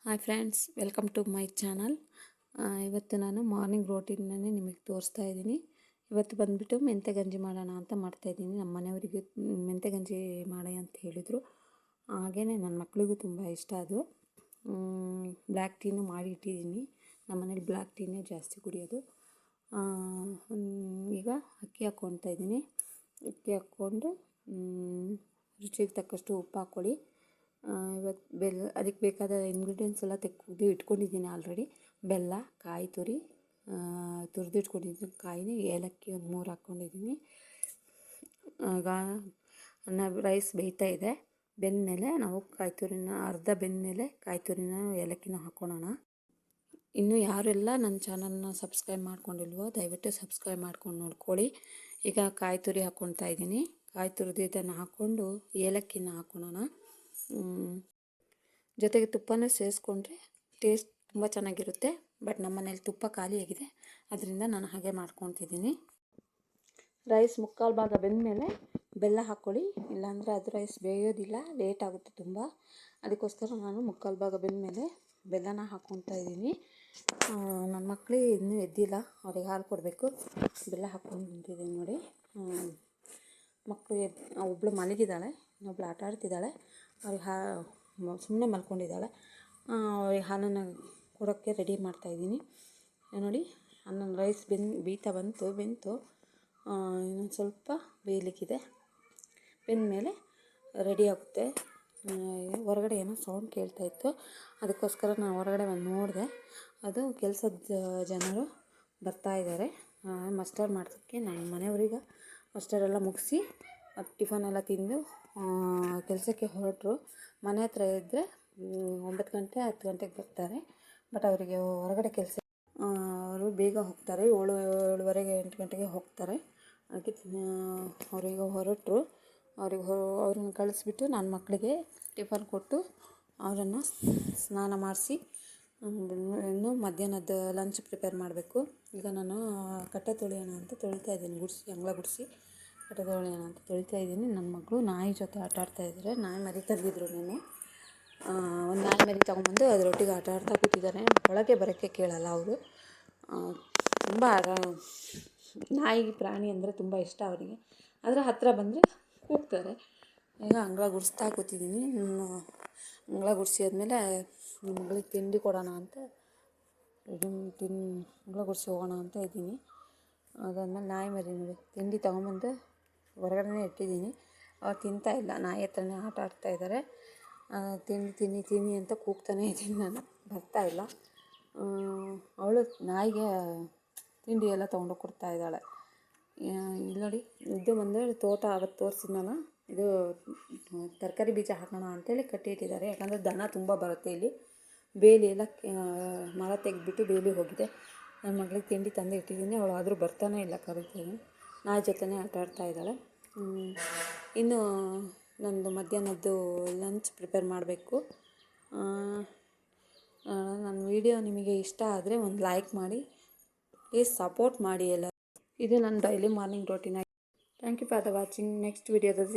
Hi friends, welcome to my channel. ಇವತ್ತು ನಾನು morning ರೋಟೀನನ್ನೇ ನಿಮಗೆ ತೋರಿಸ್ತಾ ಇದ್ದೀನಿ. ಇವತ್ತು ಬಂದುಬಿಟ್ಟು ಮೆಂತ್ಯ ಗಂಜಿ ಮಾಡೋಣ ಅಂತ ಮಾಡ್ತಾಯಿದ್ದೀನಿ. ನಮ್ಮ ಮನೆಯವರಿಗೆ ಮೆಂತ್ಯ ಗಂಜಿ ಮಾಡಿ ಅಂತ ಹೇಳಿದರು. ಹಾಗೆಯೇ ನನ್ನ ಮಕ್ಕಳಿಗೂ ತುಂಬ ಇಷ್ಟ ಅದು. ಬ್ಲ್ಯಾಕ್ ಟೀನೂ ಮಾಡಿ ಇಟ್ಟಿದ್ದೀನಿ. ನಮ್ಮ ಮನೇಲಿ ಬ್ಲ್ಯಾಕ್ ಟೀನೇ ಜಾಸ್ತಿ ಕುಡಿಯೋದು. ಈಗ ಅಕ್ಕಿ ಹಾಕ್ಕೊಳ್ತಾ ಇದ್ದೀನಿ. ಅಕ್ಕಿ ಹಾಕ್ಕೊಂಡು ರುಚಿಗೆ ತಕ್ಕಷ್ಟು ಉಪ್ಪು ಹಾಕ್ಕೊಳ್ಳಿ. ಇವತ್ತು ಅದಕ್ಕೆ ಬೇಕಾದ ಇಂಗ್ರೀಡಿಯೆಂಟ್ಸ್ ಎಲ್ಲ ತೆಗೆದು ಇಟ್ಕೊಂಡಿದ್ದೀನಿ ಆಲ್ರೆಡಿ. ಬೆಲ್ಲ, ಕಾಯಿ ತುರಿ, ತುರಿದಿಟ್ಕೊಂಡಿದ್ದೀನಿ ಕಾಯಿನ, ಏಲಕ್ಕಿ ಒಂದು 3 ಹಾಕ್ಕೊಂಡಿದ್ದೀನಿ. ಆಗ ರೈಸ್ ಬೇಯ್ತಾ ಇದೆ. ಬೆಂದಮೇಲೆ ನಾವು ಕಾಯಿ ತುರಿನ ಅರ್ಧ ಬೆಂದಮೇಲೆ ಕಾಯಿ ತುರಿನ ಏಲಕ್ಕಿನ ಹಾಕ್ಕೊಳ್ಳೋಣ. ಇನ್ನು ಯಾರೆಲ್ಲ ನನ್ನ ಚಾನಲ್ನ ಸಬ್ಸ್ಕ್ರೈಬ್ ಮಾಡ್ಕೊಂಡಿಲ್ವೋ ದಯವಿಟ್ಟು ಸಬ್ಸ್ಕ್ರೈಬ್ ಮಾಡ್ಕೊಂಡು ನೋಡ್ಕೊಳ್ಳಿ. ಈಗ ಕಾಯಿ ತುರಿ ಹಾಕ್ಕೊಳ್ತಾ ಇದ್ದೀನಿ. ಕಾಯಿ ತುರಿದಿದ್ದನ್ನು ಹಾಕ್ಕೊಂಡು ಏಲಕ್ಕಿನ ಹಾಕ್ಕೊಳ್ಳೋಣ. ಜೊತೆಗೆ ತುಪ್ಪನೂ ಸೇರಿಸ್ಕೊಂಡ್ರೆ ಟೇಸ್ಟ್ ತುಂಬ ಚೆನ್ನಾಗಿರುತ್ತೆ. ಬಟ್ ನಮ್ಮ ಮನೇಲಿ ತುಪ್ಪ ಖಾಲಿಯಾಗಿದೆ, ಅದರಿಂದ ನಾನು ಹಾಗೆ ಮಾಡ್ಕೊತಿದ್ದೀನಿ. ರೈಸ್ ಮುಕ್ಕಾಲು ಭಾಗ ಬೆಂದಮೇಲೆ ಬೆಲ್ಲ ಹಾಕ್ಕೊಳ್ಳಿ, ಇಲ್ಲಾಂದರೆ ಅದು ರೈಸ್ ಬೇಯೋದಿಲ್ಲ, ಲೇಟ್ ಆಗುತ್ತೆ ತುಂಬ. ಅದಕ್ಕೋಸ್ಕರ ನಾನು ಮುಕ್ಕಾಲು ಭಾಗ ಬೆಂದಮೇಲೆ ಬೆಲ್ಲನ ಹಾಕ್ಕೊತಾ ಇದ್ದೀನಿ. ನನ್ನ ಮಕ್ಕಳಿಗೆ ಇನ್ನೂ ಎದ್ದಿಲ್ಲ, ಅವ್ರಿಗೆ ಹಾಲು ಕೊಡಬೇಕು. ಬೆಲ್ಲ ಹಾಕ್ಕೊಂಡು ನಿಂತಿದ್ದೀನಿ ನೋಡಿ. ಮಕ್ಕಳು ಒಬ್ಬಳು ಮಲಗಿದ್ದಾಳೆ, ಇನ್ನೊಬ್ಳು ಆಟ ಆಡ್ತಿದ್ದಾಳೆ. ಅವ್ರಿಗೆ ಸುಮ್ಮನೆ ಮಲ್ಕೊಂಡಿದ್ದಾಳೆ. ಅವ್ರಿಗೆ ಹಾಲನ್ನು ಕೊಡೋಕ್ಕೆ ರೆಡಿ ಮಾಡ್ತಾಯಿದ್ದೀನಿ ನೋಡಿ. ನನ್ನ ರೈಸ್ ಬೇಯ್ತಾ ಬೆಂತು. ಇನ್ನೊಂದು ಸ್ವಲ್ಪ ಬೇಯಲಿಕ್ಕಿದೆ. ಬೆಂದಮೇಲೆ ರೆಡಿ ಆಗುತ್ತೆ. ಹೊರಗಡೆ ಏನೋ ಸೌಂಡ್ ಕೇಳ್ತಾಯಿತ್ತು, ಅದಕ್ಕೋಸ್ಕರ ನಾನು ಹೊರಗಡೆ ಬಂದು ನೋಡಿದೆ. ಅದು ಕೆಲಸದ ಜನರು ಬರ್ತಾಯಿದ್ದಾರೆ ಮಸ್ಟರ್ಡ್ ಮಾಡೋದಕ್ಕೆ. ನಮ್ಮ ಮನೆಯವ್ರಿಗೆ ಮಸ್ಟರ್ಡೆಲ್ಲ ಮುಗಿಸಿ ಟಿಫನೆಲ್ಲ ತಿಂದು ಕೆಲಸಕ್ಕೆ ಹೊರಟರು. ಮನೆ ಹತ್ರ ಇದ್ದರೆ 9 ಗಂಟೆ 10 ಗಂಟೆಗೆ ಬರ್ತಾರೆ. ಬಟ್ ಅವರಿಗೆ ಹೊರಗಡೆ ಕೆಲಸ, ಅವರು ಬೇಗ ಹೋಗ್ತಾರೆ. 7:30 8 ಗಂಟೆಗೆ ಹೋಗ್ತಾರೆ. ಅದಕ್ಕೆ ಅವರೀಗ ಹೊರಟರು. ಅವ್ರನ್ನ ಕಳಿಸ್ಬಿಟ್ಟು ನನ್ನ ಮಕ್ಕಳಿಗೆ ಟಿಫನ್ ಕೊಟ್ಟು ಅವರನ್ನು ಸ್ನಾನ ಮಾಡಿಸಿ ಇನ್ನು ಮಧ್ಯಾಹ್ನದ ಲಂಚ್ ಪ್ರಿಪೇರ್ ಮಾಡಬೇಕು. ಈಗ ನಾನು ಕಟ್ಟೆ ತೊಳೆಯೋಣ ಅಂತ ತೊಳಿತಾ ಇದ್ದೀನಿ. ಅಂಗಳ ಗುಡಿಸಿ ಕಟ್ಟೆ ತೊಳೆಯೋಣ ಅಂತ ತೊಳಿತಾ ಇದ್ದೀನಿ. ನನ್ನ ಮಕ್ಕಳು ನಾಯಿ ಜೊತೆ ಆಟ ಆಡ್ತಾಯಿದ್ದಾರೆ. ನಾಯಿ ಮರಿ ತಂದಿದ್ರು ನೆನ್ನೆ. ಒಂದು ನಾಯಿ ಮರಿ ತೊಗೊಂಬಂದು ಅದರೊಟ್ಟಿಗೆ ಆಟ ಆಡ್ತಾ ಕೂತಿದ್ದಾರೆ. ಒಳಗೆ ಬರೋಕ್ಕೆ ಕೇಳಲ್ಲ ಅವರು. ತುಂಬ ನಾಯಿ ಪ್ರಾಣಿ ಅಂದರೆ ತುಂಬ ಇಷ್ಟ ಅವರಿಗೆ. ಅದರ ಹತ್ತಿರ ಬಂದರೆ ಕೂಗ್ತಾರೆ. ಈಗ ಅಂಗಳ ಗುಡಿಸ್ತಾ ಕೂತಿದ್ದೀನಿ. ಅಂಗಳ ಗುಡಿಸಿ ಆದಮೇಲೆ ಮಗಳಿಗೆ ತಿಂಡಿ ಕೊಡೋಣ ಅಂತ ಅಂಗಳ ಗುಡಿಸಿ ಹೋಗೋಣ ಅಂತ ಇದ್ದೀನಿ. ಅದಾದಮೇಲೆ ನಾಯಿ ಮರಿ ನೋಡಿ ತಿಂಡಿ ತೊಗೊಂಬಂದು ಹೊರಗಡೆ ಇಟ್ಟಿದ್ದೀನಿ. ಅವ್ರು ತಿಂತಾಯಿಲ್ಲ, ನಾಯಿ ಹತ್ರನೇ ಆಟ ಆಡ್ತಾಯಿದ್ದಾರೆ. ತಿನ್ನಿ ಅಂತ ಕೂಗ್ತಾನೇ ಇದ್ದೀನಿ ನಾನು, ಬರ್ತಾಯಿಲ್ಲ. ಅವಳು ನಾಯಿಗೆ ತಿಂಡಿ ಎಲ್ಲ ತೊಗೊಂಡೋಗಿ ಕೊಡ್ತಾ ಇದ್ದಾಳೆ. ಇಲ್ಲಿ ನೋಡಿ, ಇದು ಬಂದು ತೋಟ ಅವತ್ತು ತೋರಿಸಿದ್ನಲ್ಲ, ಇದು ತರಕಾರಿ ಬೀಜ ಹಾಕೋಣ ಅಂತೇಳಿ ಕಟ್ಟಿ ಇಟ್ಟಿದ್ದಾರೆ. ಯಾಕಂದರೆ ದನ ತುಂಬ ಬರುತ್ತೆ ಇಲ್ಲಿ. ಬೇಲಿ ಎಲ್ಲ ಮರ ತೆಗೆದ್ಬಿಟ್ಟು ಬೇಲಿ ಹೋಗಿದೆ. ನನ್ನ ಮಗಳಿಗೆ ತಿಂಡಿ ತಂದು ಇಟ್ಟಿದ್ದೀನಿ. ಅವಳು ಆದರೂ ಬರ್ತಾನೇ ಇಲ್ಲ. ಕರಿತೀನಿ, ನಾಯಿ ಜೊತೆನೇ ಆಟ ಆಡ್ತಾ ಇದ್ದಾಳೆ. ಇನ್ನು ನಂದು ಮಧ್ಯಾಹ್ನದ್ದು ಲಂಚ್ ಪ್ರಿಪೇರ್ ಮಾಡಬೇಕು. ನನ್ನ ವಿಡಿಯೋ ನಿಮಗೆ ಇಷ್ಟ ಆದರೆ ಒಂದು ಲೈಕ್ ಮಾಡಿ, ಪ್ಲೀಸ್ ಸಪೋರ್ಟ್ ಮಾಡಿ ಎಲ್ಲ. ಇದು ನನ್ನ daily morning routine. Thank you for the watching. Next ವಿಡಿಯೋದಲ್ಲಿ